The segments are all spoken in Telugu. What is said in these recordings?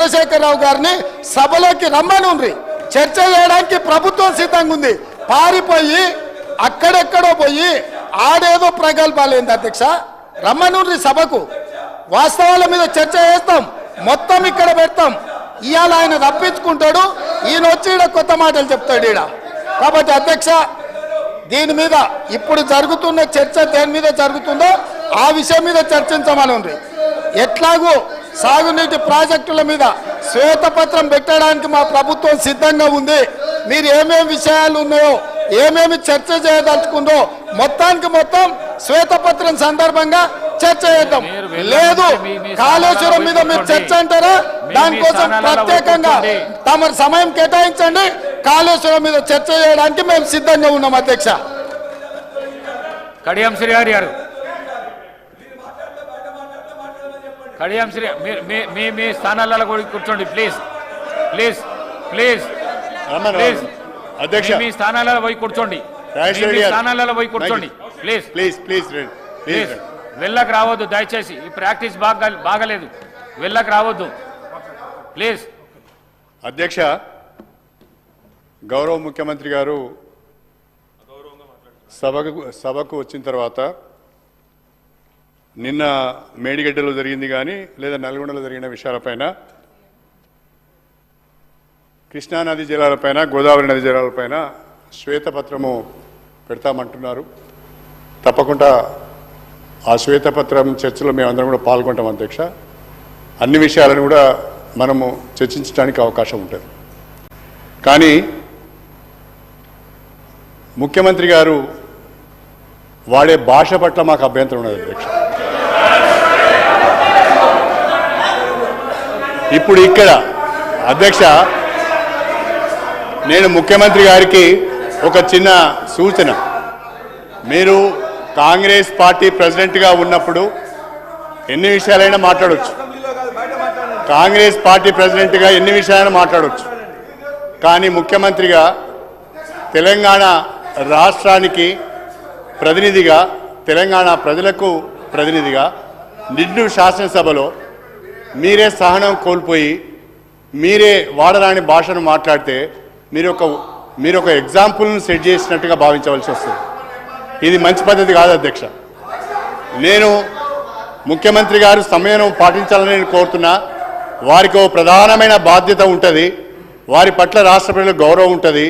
చంద్రశేఖరరావు గారిని సభలోకి రమ్మనుండ్రి, చర్చ చేయడానికి ప్రభుత్వం సిద్ధంగా ఉంది. పారిపోయి అక్కడెక్కడో పోయి ఆడేదో ప్రగల్భాలేంది అధ్యక్ష. రమ్మనుండ్రి సభకు, వాస్తవాల మీద చర్చ చేస్తాం, మొత్తం ఇక్కడ పెడతాం. ఇవాళ ఆయన తప్పించుకుంటాడు, ఈయన వచ్చి ఈడ కొత్త మాటలు చెప్తాడు ఈడ. కాబట్టి అధ్యక్ష, దీని మీద ఇప్పుడు జరుగుతున్న చర్చ దేని మీద జరుగుతుందో ఆ విషయం మీద చర్చించమని ఉంది. ఎట్లాగూ సాగునీటి ప్రాజెక్టుల మీద శ్వేతపత్రం పెట్టడానికి మా ప్రభుత్వం సిద్ధంగా ఉంది. మీరు ఏమేమి విషయాలు ఉన్నాయో, ఏమేమి చర్చ చేయదలుచుకుందో మొత్తానికి మొత్తం శ్వేతపత్రం సందర్భంగా చర్చ చేద్దాం. లేదు కాళేశ్వరం మీద మీరు చర్చ అంటారా, దానికోసం ప్రత్యేకంగా తమ సమయం కేటాయించండి. కాళేశ్వరం మీద చర్చ చేయడానికి మేము సిద్ధంగా ఉన్నాం అధ్యక్ష. కడియం శ్రీహరి గారు, కడియం శ్రీ మీ స్థానాలలో కూర్చోండి ప్లీజ్ ప్లీజ్ ప్లీజ్ ప్లీజ్. అధ్యక్ష, మీ స్థానాలలో పోయి కూర్చోండి, స్థానాలలో పోయి కూర్చోండి ప్లీజ్ ప్లీజ్ ప్లీజ్ ప్లీజ్. వెళ్ళకు రావద్దు దయచేసి, ఈ ప్రాక్టీస్ బాగలేదు, వెళ్ళకు రావద్దు ప్లీజ్. అధ్యక్ష, గౌరవ ముఖ్యమంత్రి గారు సభకు వచ్చిన తర్వాత నిన్న మేడిగడ్డలో జరిగింది కానీ లేదా నల్గొండలో జరిగిన విషయాలపైన, కృష్ణానది జలాలపైన, గోదావరి నది జలాలపైన శ్వేతపత్రము పెడతామంటున్నారు. తప్పకుండా ఆ శ్వేతపత్రం చర్చలో మేమందరం కూడా పాల్గొంటాం అధ్యక్ష. అన్ని విషయాలను కూడా మనము చర్చించడానికి అవకాశం ఉంటుంది. కానీ ముఖ్యమంత్రి గారు వాడే భాష పట్ల మాకు అభ్యంతరం ఉన్నది అధ్యక్ష. ఇప్పుడు ఇక్కడ అధ్యక్ష, నేను ముఖ్యమంత్రి గారికి ఒక చిన్న సూచన. మీరు కాంగ్రెస్ పార్టీ ప్రెసిడెంట్గా ఉన్నప్పుడు ఎన్ని విషయాలైనా మాట్లాడవచ్చు, కాంగ్రెస్ పార్టీ ప్రెసిడెంట్గా ఎన్ని విషయాలైనా మాట్లాడవచ్చు. కానీ ముఖ్యమంత్రిగా తెలంగాణ రాష్ట్రానికి ప్రతినిధిగా, తెలంగాణ ప్రజలకు ప్రతినిధిగా నిండు శాసనసభలో మీరే సహనం కోల్పోయి మీరే వాడరాని భాషను మాట్లాడితే మీరు ఒక ఎగ్జాంపుల్ను సెట్ చేసినట్టుగా భావించవలసి వస్తుంది. ఇది మంచి పద్ధతి కాదు అధ్యక్ష. నేను ముఖ్యమంత్రి గారు సమయం పాటించాలని నేను కోరుతున్నా. వారికి ఓ ప్రధానమైన బాధ్యత ఉంటుంది, వారి పట్ల రాష్ట్ర ప్రజలకు గౌరవం ఉంటుంది.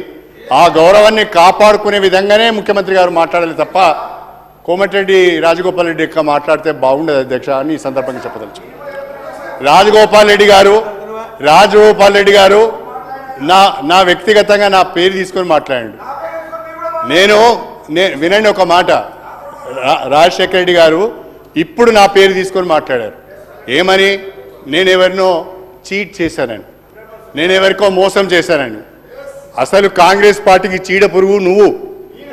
ఆ గౌరవాన్ని కాపాడుకునే విధంగానే ముఖ్యమంత్రి గారు మాట్లాడాలి తప్ప కోమటిరెడ్డి రాజగోపాల్ రెడ్డి యొక్క మాట్లాడితే బాగుండదు అధ్యక్ష అని ఈ సందర్భంగా చెప్పదలుచు. రాజగోపాల్ రెడ్డి గారు నా వ్యక్తిగతంగా నా పేరు తీసుకొని మాట్లాడండి. వినండి ఒక మాట, రాజశేఖర రెడ్డి గారు ఇప్పుడు నా పేరు తీసుకొని మాట్లాడారు. ఏమని? నేనెవరినో చీట్ చేశానని, నేనెవరికో మోసం చేశానని. అసలు కాంగ్రెస్ పార్టీకి చీడ పురుగు నువ్వు,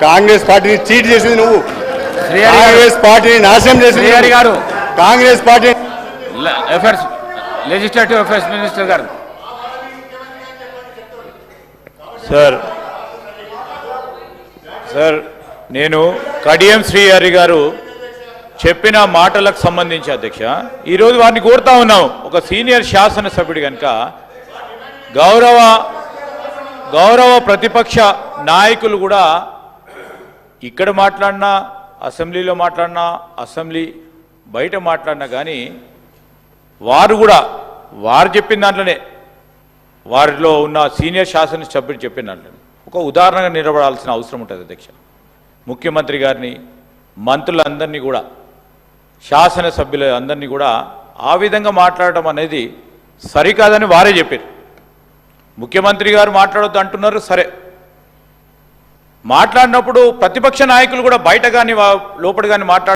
కాంగ్రెస్ పార్టీని చీట్ చేసింది నువ్వు, కాంగ్రెస్ పార్టీని నాశనం చేసింది గారు, Congress party legislative affairs minister గారు. సార్ నేను కడియం శ్రీహరి గారు చెప్పిన మాటలకు సంబంధించి అధ్యక్ష ఈరోజు వారిని కోరుతా ఉన్నాం. ఒక సీనియర్ శాసనసభ్యుడు కనుక గౌరవ ప్రతిపక్ష నాయకులు కూడా ఇక్కడ మాట్లాడినా, అసెంబ్లీలో మాట్లాడినా, అసెంబ్లీ బయట మాట్లాడినా కానీ వారు చెప్పిన దాంట్లోనే, వారిలో ఉన్న సీనియర్ శాసనసభ్యుడు చెప్పిన దాంట్లోనే ఒక ఉదాహరణగా నిలబడాల్సిన అవసరం ఉంటుంది అధ్యక్ష. ముఖ్యమంత్రి గారిని, మంత్రులందరినీ కూడా, శాసనసభ్యులందరినీ కూడా ఆ విధంగా మాట్లాడడం అనేది సరికాదని వారే చెప్పారు. ముఖ్యమంత్రి గారు మాట్లాడొద్దు అంటున్నారు, సరే. మాట్లాడినప్పుడు ప్రతిపక్ష నాయకులు కూడా బయట కానీ లోపల కానీ